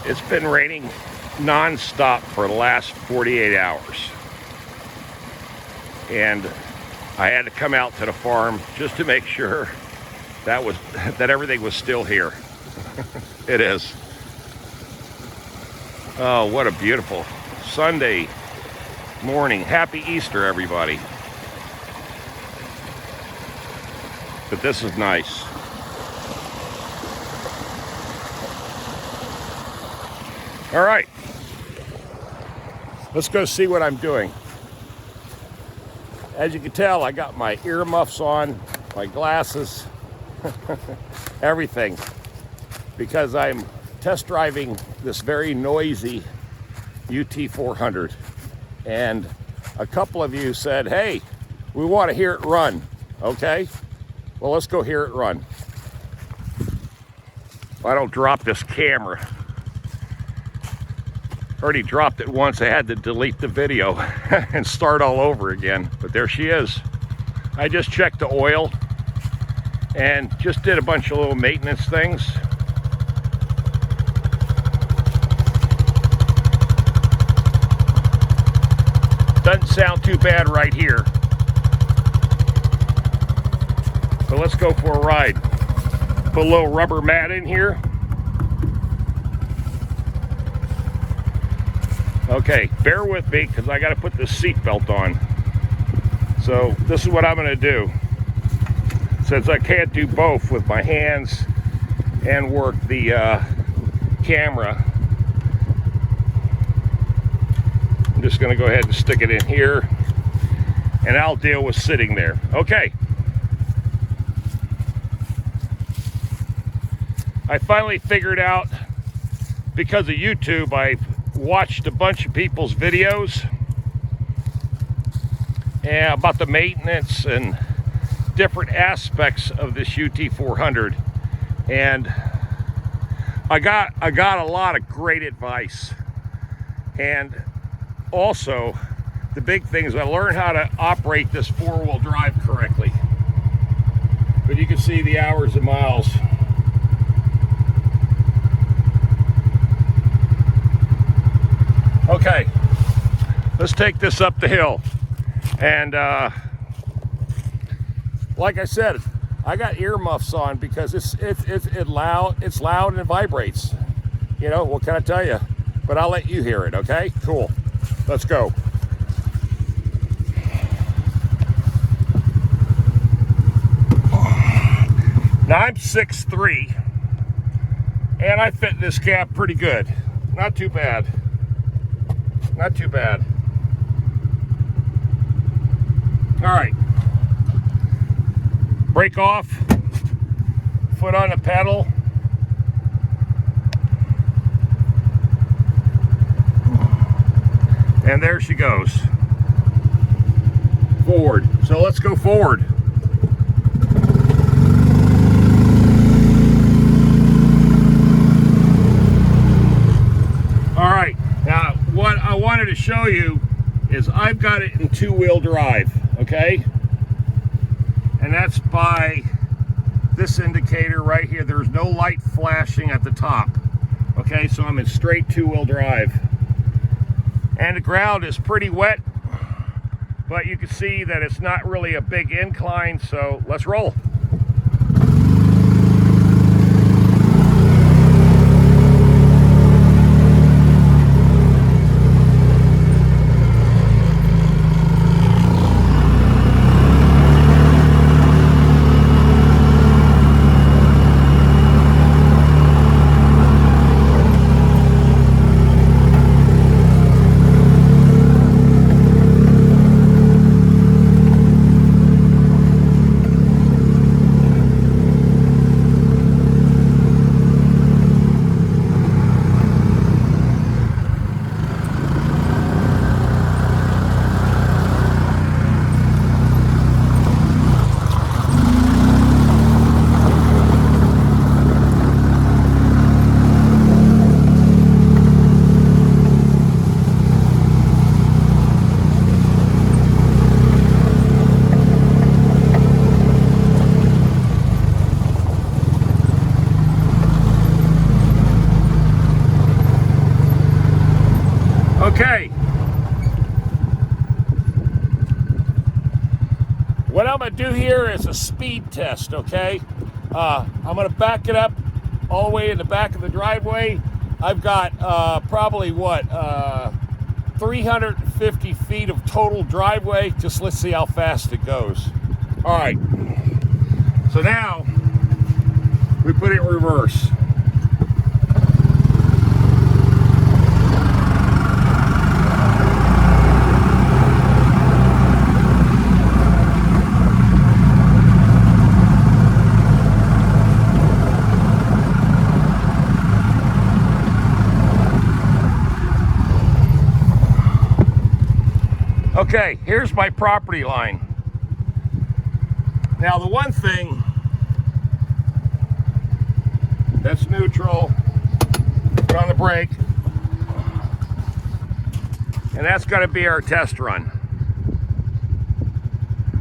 It's been raining non-stop for the last 48 hours. And I had to come out to the farm just to make sure that everything was still here. It is. Oh, what a beautiful Sunday morning. Happy Easter, everybody. But this is nice. All right, let's go see what I'm doing. As you can tell, I got my earmuffs on, my glasses, everything, because I'm test driving this very noisy UT400. And a couple of you said, hey, we want to hear it run. Okay, well, let's go hear it run. If I don't drop this camera. Already dropped it once. I had to delete the video and start all over again, but there she is. I just checked the oil and just did a bunch of little maintenance things. Doesn't sound too bad right here. So let's go for a ride. Put a little rubber mat in here. Okay, bear with me because I got to put the seatbelt on. So this is what I'm going to do. Since I can't do both with my hands and work the camera, I'm just going to go ahead and stick it in here, and I'll deal with sitting there. Okay. I finally figured out, because of YouTube, I watched a bunch of people's videos about the maintenance and different aspects of this UT400, and I got a lot of great advice. And also the big thing is I learned how to operate this four-wheel drive correctly. But you can see the hours and miles. Okay, let's take this up the hill. And like I said, I got earmuffs on because it's loud and it vibrates. You know, what can I tell you? But I'll let you hear it, okay? Cool. Let's go. Now I'm 6'3", and I fit in this cab pretty good. Not too bad. Not too bad. All right. Brake off. Foot on the pedal. And there she goes. Forward. So let's go forward. All right. Now, what I wanted to show you is I've got it in two-wheel drive, okay? And that's by this indicator right here. There's no light flashing at the top, okay? So I'm in straight two-wheel drive. And the ground is pretty wet, but you can see that it's not really a big incline, so let's roll. going to do here is a speed test, okay? I'm going to back it up all the way in the back of the driveway. I've got probably, 350 feet of total driveway. Just let's see how fast it goes. All right. So now we put it in reverse. Okay, here's my property line. Now the one thing that's neutral, put on the brake, and that's going to be our test run.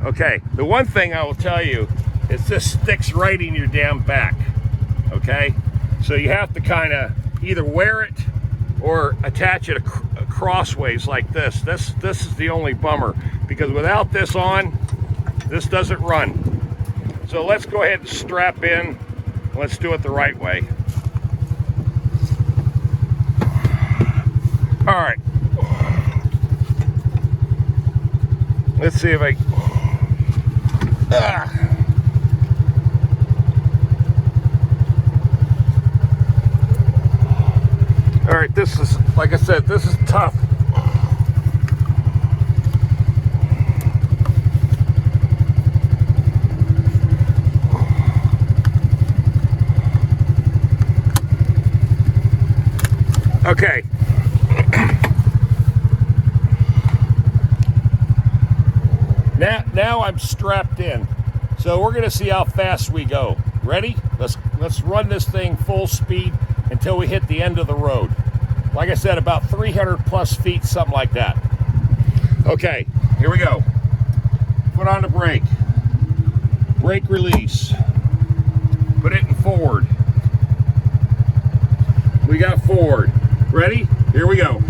Okay, the one thing I will tell you is this sticks right in your damn back, okay? So you have to kind of either wear it or attach it crossways like this. This is the only bummer, because without this on, this doesn't run. So let's go ahead and strap in. Let's do it the right way. All right. Let's see if I... All right, this is, like I said, this is tough. Okay. Now I'm strapped in. So we're gonna see how fast we go. Ready? Let's run this thing full speed until we hit the end of the road. Like I said, about 300 plus feet, something like that. Okay, here we go. Put on the brake. Brake release. Put it in forward. We got forward. Ready? Here we go.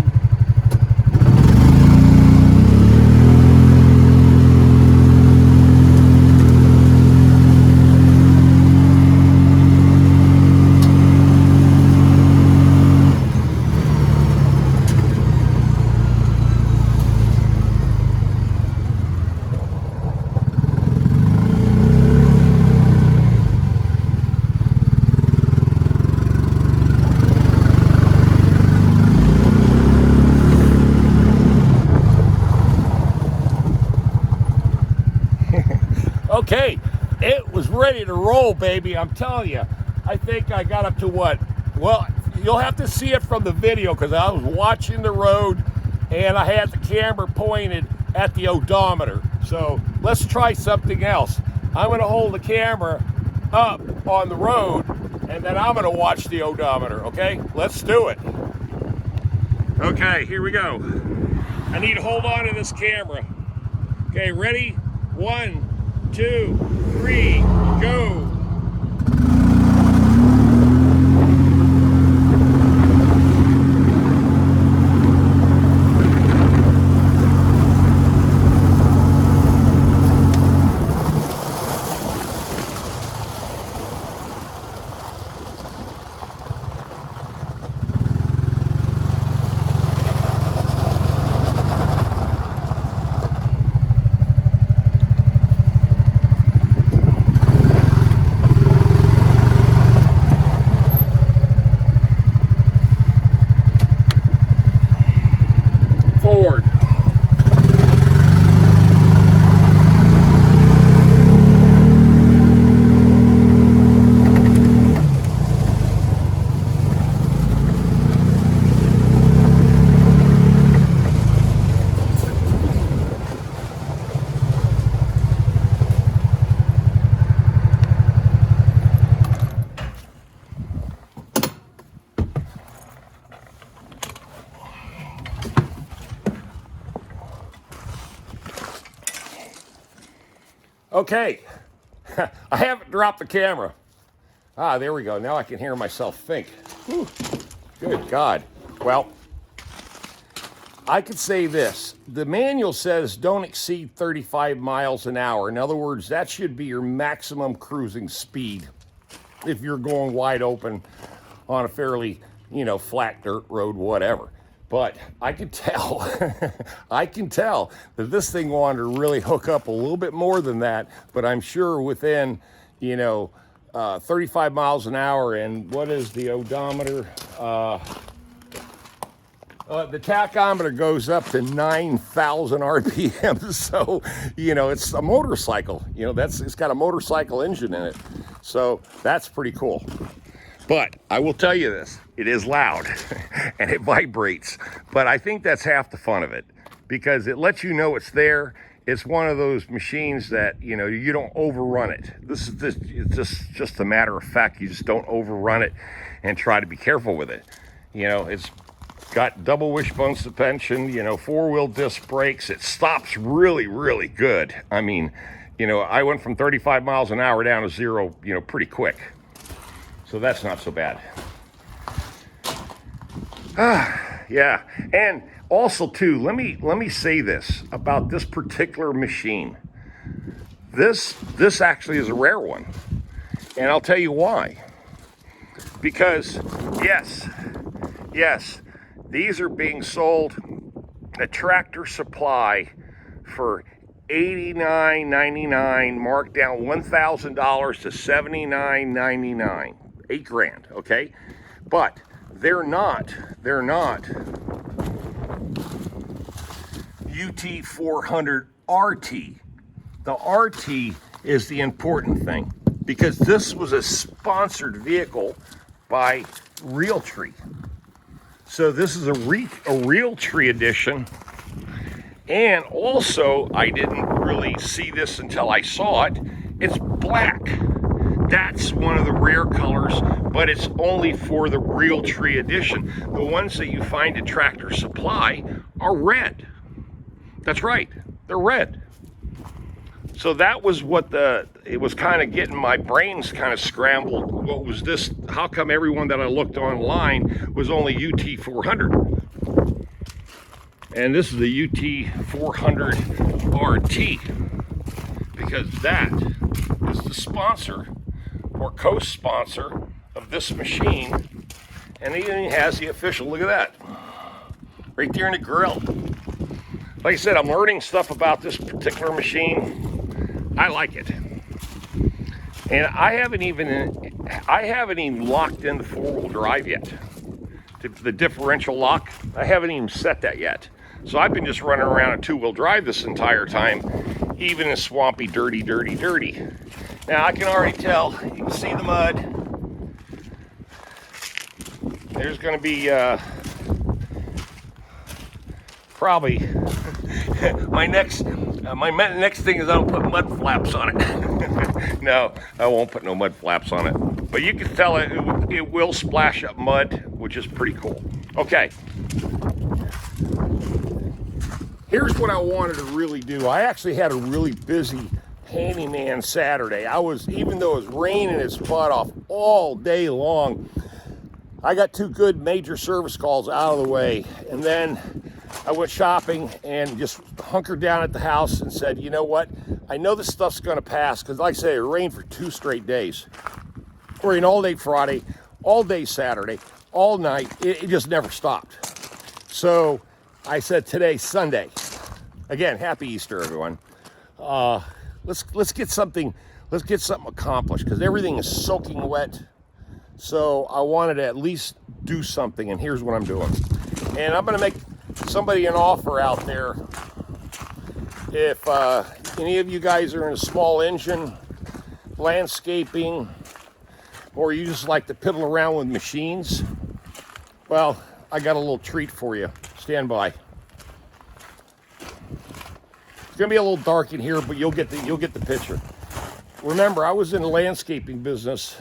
Okay, it was ready to roll, baby. I'm telling you. I think I got up to what? Well, you'll have to see it from the video, because I was watching the road and I had the camera pointed at the odometer. So let's try something else. I'm going to hold the camera up on the road and then I'm going to watch the odometer, okay? Let's do it. Okay, here we go. I need to hold on to this camera. Okay, ready? 1, 2, 3, go. Forward. Okay, I haven't dropped the camera. Ah, there we go. Now I can hear myself think. Whew. Good God. Well, I could say this. The manual says don't exceed 35 miles an hour. In other words, that should be your maximum cruising speed if you're going wide open on a fairly, flat dirt road, whatever. But I can tell, I can tell that this thing wanted to really hook up a little bit more than that. But I'm sure within, 35 miles an hour, and what is the odometer? The tachometer goes up to 9,000 RPM. So, it's a motorcycle. It's got a motorcycle engine in it. So that's pretty cool. But I will tell you this, it is loud and it vibrates. But I think that's half the fun of it because it lets you know it's there. It's one of those machines that, you don't overrun it. It's just a matter of fact. You just don't overrun it and try to be careful with it. It's got double wishbone suspension, 4-wheel disc brakes. It stops really, really good. I mean, I went from 35 miles an hour down to 0, pretty quick. So that's not so bad. Yeah. And also too, let me say this about this particular machine. This actually is a rare one. And I'll tell you why. Because yes, these are being sold at Tractor Supply for $89.99, marked down $1,000 to $79.99. $8,000, okay? But they're not UT 400 RT. The RT is the important thing because this was a sponsored vehicle by Realtree. So this is a Realtree edition. And also, I didn't really see this until I saw it. It's black. That's one of the rare colors, but it's only for the Realtree edition. The ones that you find at Tractor Supply are red. That's right, they're red. So that was it was kind of getting my brains kind of scrambled. What was this? How come everyone that I looked online was only UT 400? And this is the UT 400 RT, because that is the sponsor or co-sponsor of this machine, and it even has the official, look at that, right there in the grill. Like I said, I'm learning stuff about this particular machine. I like it. And I haven't even locked in the 4-wheel drive yet. The differential lock, I haven't even set that yet. So I've been just running around a 2-wheel drive this entire time, even in swampy, dirty. Now I can already tell, you can see the mud. There's gonna be probably my next thing is I'll put mud flaps on it. No, I won't put no mud flaps on it. But you can tell it will splash up mud, which is pretty cool. Okay. Here's what I wanted to really do. I actually had a really busy handyman Saturday. Even though it was raining its butt off all day long, I got 2 good major service calls out of the way. And then I went shopping and just hunkered down at the house and said, you know what? I know this stuff's gonna pass, because like I say, it rained for 2 straight days. It rained all day Friday, all day Saturday, all night. It just never stopped. So I said, today's Sunday. Again, happy Easter, everyone. Let's get something accomplished, because everything is soaking wet. So I wanted to at least do something, and here's what I'm doing. And I'm gonna make somebody an offer out there. If any of you guys are in a small engine, landscaping, or you just like to piddle around with machines, well, I got a little treat for you. Stand by. It's gonna be a little dark in here, but you'll get the picture. Remember, I was in the landscaping business.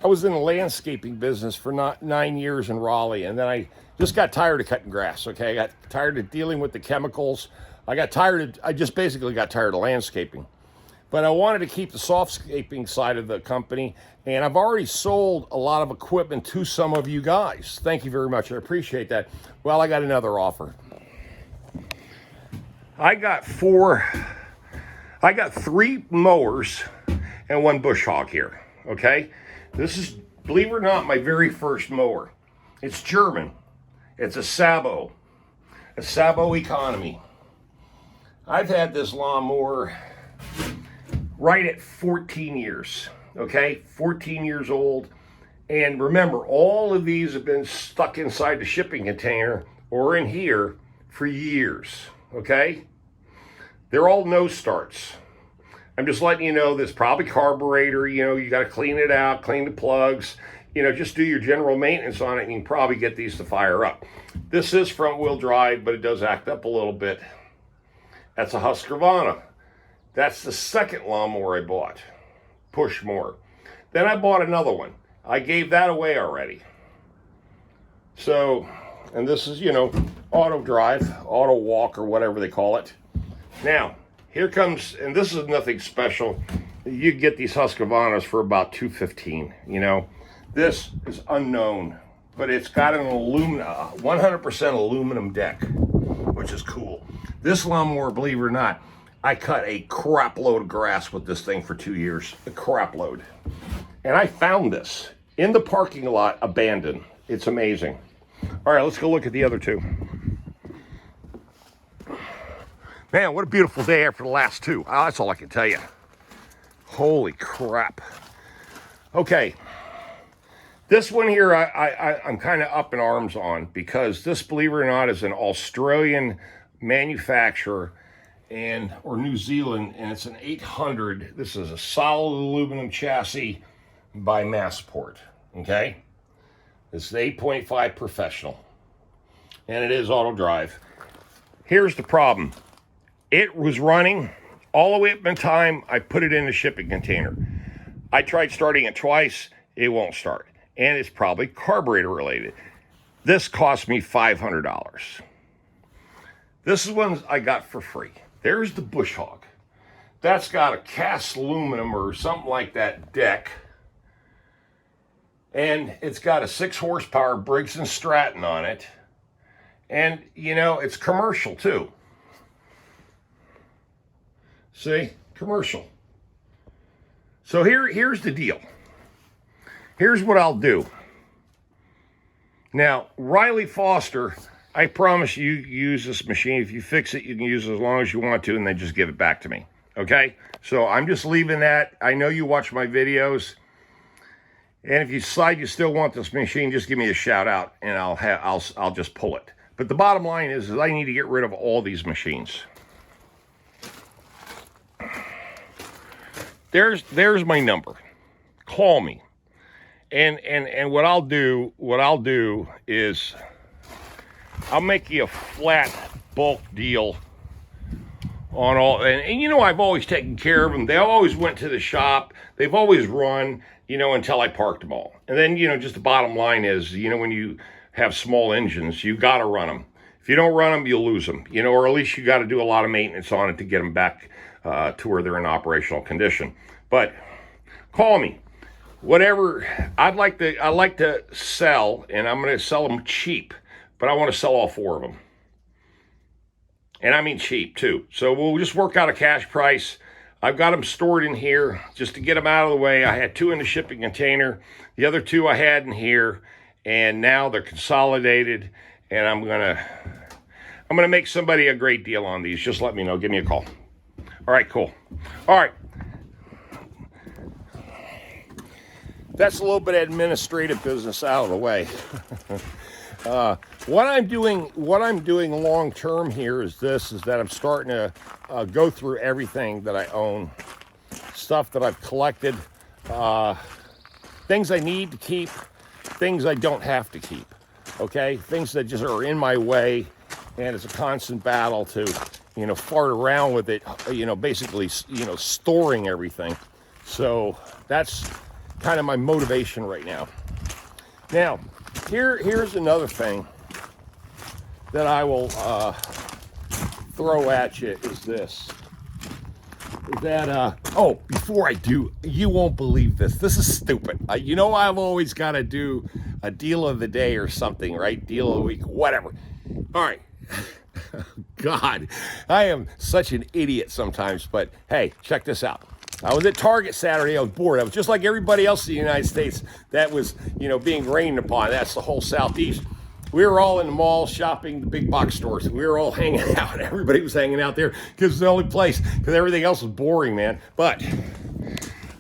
I was in the landscaping business for 9 years in Raleigh, and then I just got tired of cutting grass. Okay, I got tired of dealing with the chemicals. I just basically got tired of landscaping. but I wanted to keep the softscaping side of the company, and I've already sold a lot of equipment to some of you guys. Thank you very much. I appreciate that. Well, I got another offer. I got 3 mowers and 1 bush hog here, okay? This is, believe it or not, my very first mower. It's German. It's a Sabo Economy. I've had this lawnmower right at 14 years, okay? 14 years old. And remember, all of these have been stuck inside the shipping container or in here for years, okay? They're all no starts. I'm just letting you know there's probably carburetor, you got to clean it out, clean the plugs, just do your general maintenance on it and you can probably get these to fire up. This is front wheel drive, but it does act up a little bit. That's a Husqvarna. That's the second lawnmower I bought, push mower. Then I bought another one. I gave that away already. So, and this is, auto drive, auto walk, or whatever they call it. Now, here comes, and this is nothing special. You get these Husqvarnas for about $215, This is unknown, but it's got an 100% aluminum deck, which is cool. This lawnmower, believe it or not, I cut a crap load of grass with this thing for 2 years, a crap load. And I found this in the parking lot, abandoned. It's amazing. All right, let's go look at the other 2. Man, what a beautiful day after the last 2. Oh, that's all I can tell you. Holy crap. Okay. This one here, I'm kind of up in arms on because this, believe it or not, is an Australian manufacturer or New Zealand, and it's an 800. This is a solid aluminum chassis by Massport, okay? This is 8.5 professional, and it is auto drive. Here's the problem. It was running all the way up in time. I put it in the shipping container. I tried starting it twice. It won't start. And it's probably carburetor related. This cost me $500. This is one I got for free. There's the Bush Hog. That's got a cast aluminum or something like that deck. And it's got a 6 horsepower Briggs & Stratton on it. And, it's commercial too. See, commercial. So here's the deal. Here's what I'll do. Now, Riley Foster, I promise you use this machine. If you fix it, you can use it as long as you want to, and then just give it back to me. Okay? So I'm just leaving that. I know you watch my videos. And if you decide you still want this machine, just give me a shout out, and I'll just pull it. But the bottom line is I need to get rid of all these machines. There's my number. Call me. And what I'll do is I'll make you a flat bulk deal on all, and I've always taken care of them. They always went to the shop. They've always run, until I parked them all. And then, just the bottom line is, when you have small engines, you got to run them. If you don't run them, you'll lose them, or at least you got to do a lot of maintenance on it to get them back to where they're in operational condition. But call me. Whatever, I like to sell, and I'm going to sell them cheap, but I want to sell all 4 of them. And I mean cheap too. So we'll just work out a cash price. I've got them stored in here just to get them out of the way. I had 2 in the shipping container. The other 2 I had in here, and now they're consolidated, and I'm gonna make somebody a great deal on these. Just let me know. Give me a call. All right, cool. All right. That's a little bit of administrative business out of the way. What I'm doing long term here is that I'm starting to go through everything that I own, stuff that I've collected, things I need to keep, things I don't have to keep. Okay, things that just are in my way, and it's a constant battle to, fart around with it. Basically, storing everything. So that's kind of my motivation right now. Now, here's another thing that I will throw at you is this. that, oh, before I do, you won't believe this. This is stupid. You know, I've always got to do a deal of the day or something, right? Deal of the week, whatever. All right. God, I am such an idiot sometimes, but hey, check this out. I was at Target Saturday. I was bored. I was just like everybody else in the United States that was, you know, being rained upon. That's the whole Southeast. We were all in the mall shopping, the big box stores. We were all hanging out. Everybody was hanging out there because it's the only place, because everything else was boring, man. But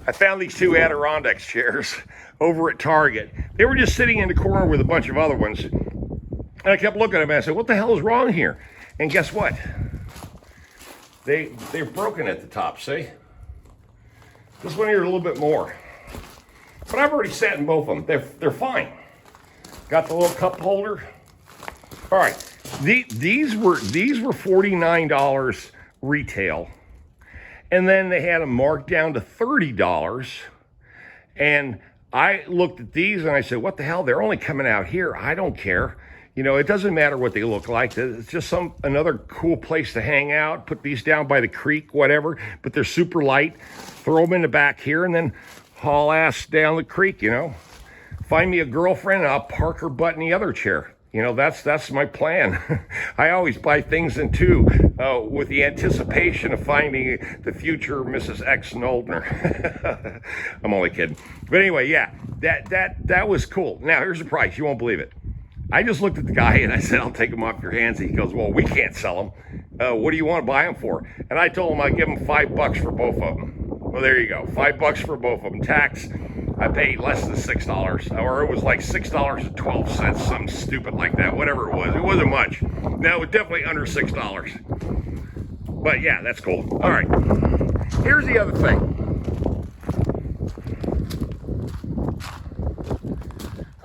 I found these two Adirondack chairs over at Target. They were just sitting in the corner with a bunch of other ones. And I kept looking at them and I said, what the hell is wrong here? And guess what? They're broken at the top, see? This one here a little bit more. But I've already sat in both of them. They're fine. Got the little cup holder. All right, these were $49 retail, and then they had them marked down to $30. And I looked at these and I said, "What the hell? They're only coming out here. I don't care. You know, it doesn't matter what they look like. It's just another cool place to hang out. Put these down by the creek, whatever. But they're super light. Throw them in the back here, and then haul ass down the creek. You know." Find me a girlfriend and I'll park her butt in the other chair. You know, that's my plan. I always buy things in two with the anticipation of finding the future Mrs. X Noldner. I'm only kidding. But anyway, yeah, that was cool. Now, here's the price. You won't believe it. I just looked at the guy and I said, I'll take them off your hands. And he goes, well, we can't sell them. What do you want to buy them for? And I told him I'd give him $5 for both of them. Well, there you go. $5 for both of them. Tax. I paid less than $6, or it was like $6.12, something stupid like that, whatever it was. It wasn't much. No, it was definitely under $6. But yeah, that's cool. All right. Here's the other thing.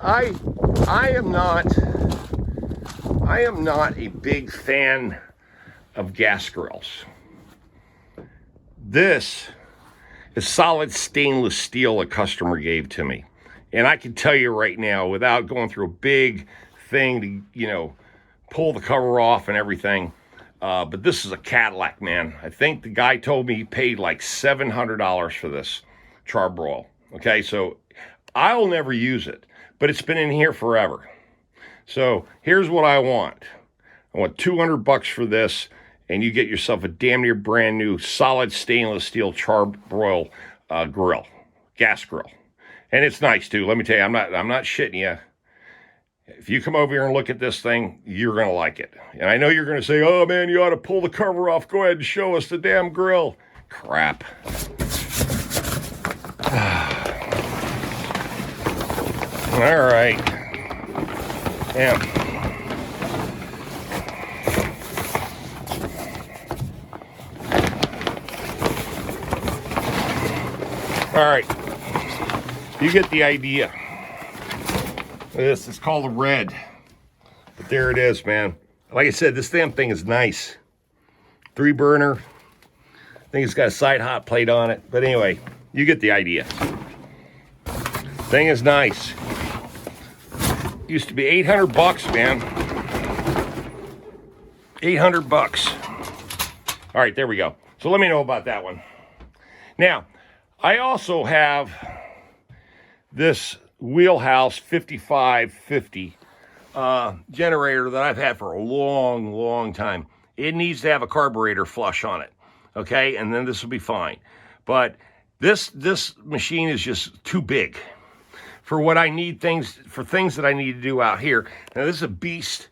I am not a big fan of gas grills. This is solid stainless steel a customer gave to me. And I can tell you right now, without going through a big thing to, you know, pull the cover off and everything, but this is a Cadillac, man. I think the guy told me he paid like $700 for this Char-Broil. Okay, so I'll never use it, but it's been in here forever. So here's what I want. I want $200 for this, and you get yourself a damn near brand new solid stainless steel Char-Broil grill, gas grill. And it's nice too. Let me tell you, I'm not shitting you. If you come over here and look at this thing, you're going to like it. And I know you're going to say, oh man, you ought to pull the cover off. Go ahead and show us the damn grill. Crap. All right. Damn. All right, you get the idea. This is called a red, but there it is, man. Like I said, this damn thing is nice. 3-burner. I think it's got a side hot plate on it, but anyway, you get the idea. Thing is nice. Used to be $800, man. $800. All right, there we go. So let me know about that one. Now, I also have this Wheelhouse 5550 generator that I've had for a long, long time. It needs to have a carburetor flush on it, okay? And then this will be fine. But this machine is just too big for what I need, things that I need to do out here. Now, this is a beast.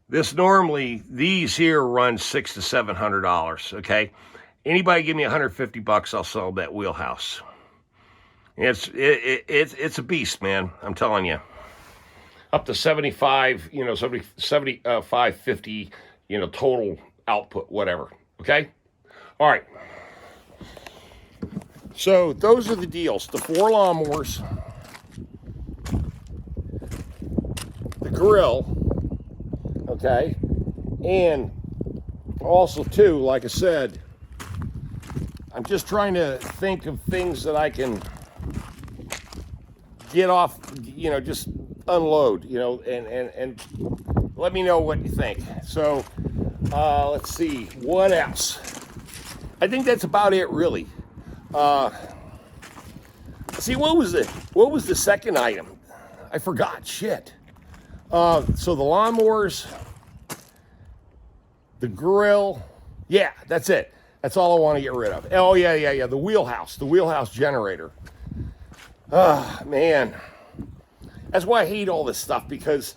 These here run $600 to $700, okay? Anybody give me $150, I'll sell that Wheelhouse. It's a beast, man. I'm telling you. Up to 75, 550, total output, whatever. Okay? All right. So those are the deals. The 4 lawnmowers, the grill, okay, and also too, like I said, I'm just trying to think of things that I can get off, just unload, and let me know what you think. So let's see, what else? I think that's about it, really. See, what was the second item? I forgot. Shit. So the lawnmowers, the grill. Yeah, that's it. That's all I want to get rid of. Oh yeah. The wheelhouse generator. Man, that's why I hate all this stuff, because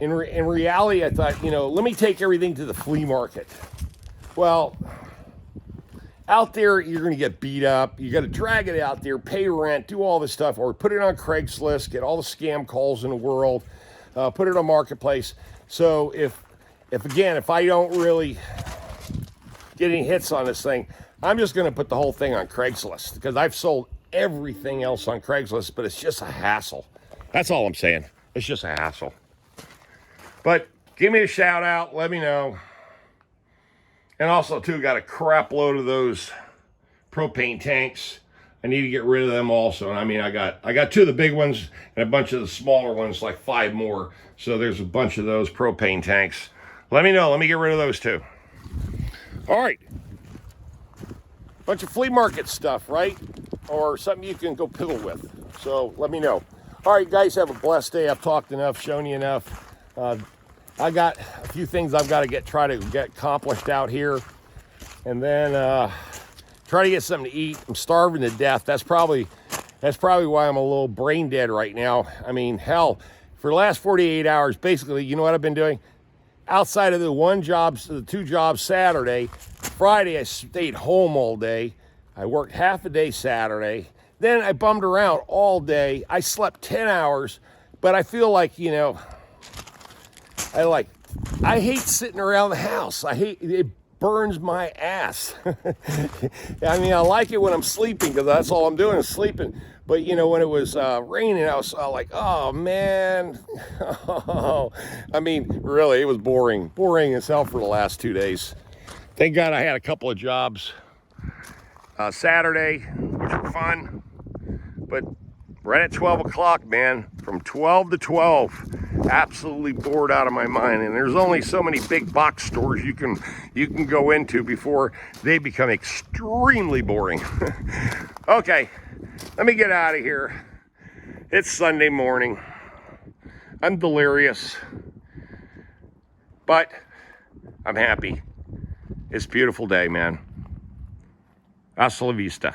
in reality, I thought, let me take everything to the flea market. Well, out there, you're going to get beat up. You got to drag it out there, pay rent, do all this stuff, or put it on Craigslist, get all the scam calls in the world, put it on Marketplace. So if I don't really get any hits on this thing, I'm just going to put the whole thing on Craigslist, because I've sold everything else on Craigslist, but it's just a hassle. That's all I'm saying. It's just a hassle. But give me a shout out. Let me know. And also, too, got a crap load of those propane tanks. I need to get rid of them also. And I mean, I got two of the big ones and a bunch of the smaller ones, like 5 more. So there's a bunch of those propane tanks. Let me know. Let me get rid of those too. All right. Bunch of flea market stuff, right? Or something you can go piddle with. So let me know. All right, guys, have a blessed day. I've talked enough, shown you enough. I got a few things I've got to try to get accomplished out here, and then try to get something to eat. I'm starving to death. That's probably why I'm a little brain dead right now. I mean, hell, for the last 48 hours, basically, you know what I've been doing? Outside of the 2 jobs Saturday, Friday I stayed home all day. I worked half a day Saturday. Then I bummed around all day. I slept 10 hours, but I feel like, I hate sitting around the house. It burns my ass. I mean, I like it when I'm sleeping, because that's all I'm doing is sleeping. But, when it was raining, I was like, oh, man. I mean, really, it was boring. Boring as hell for the last 2 days. Thank God I had a couple of jobs Saturday, which were fun. But right at 12 o'clock, man, from 12 to 12, absolutely bored out of my mind. And there's only so many big box stores you can go into before they become extremely boring. Okay, let me get out of here. It's Sunday morning. I'm delirious, but I'm happy. It's a beautiful day, man. Hasta la vista.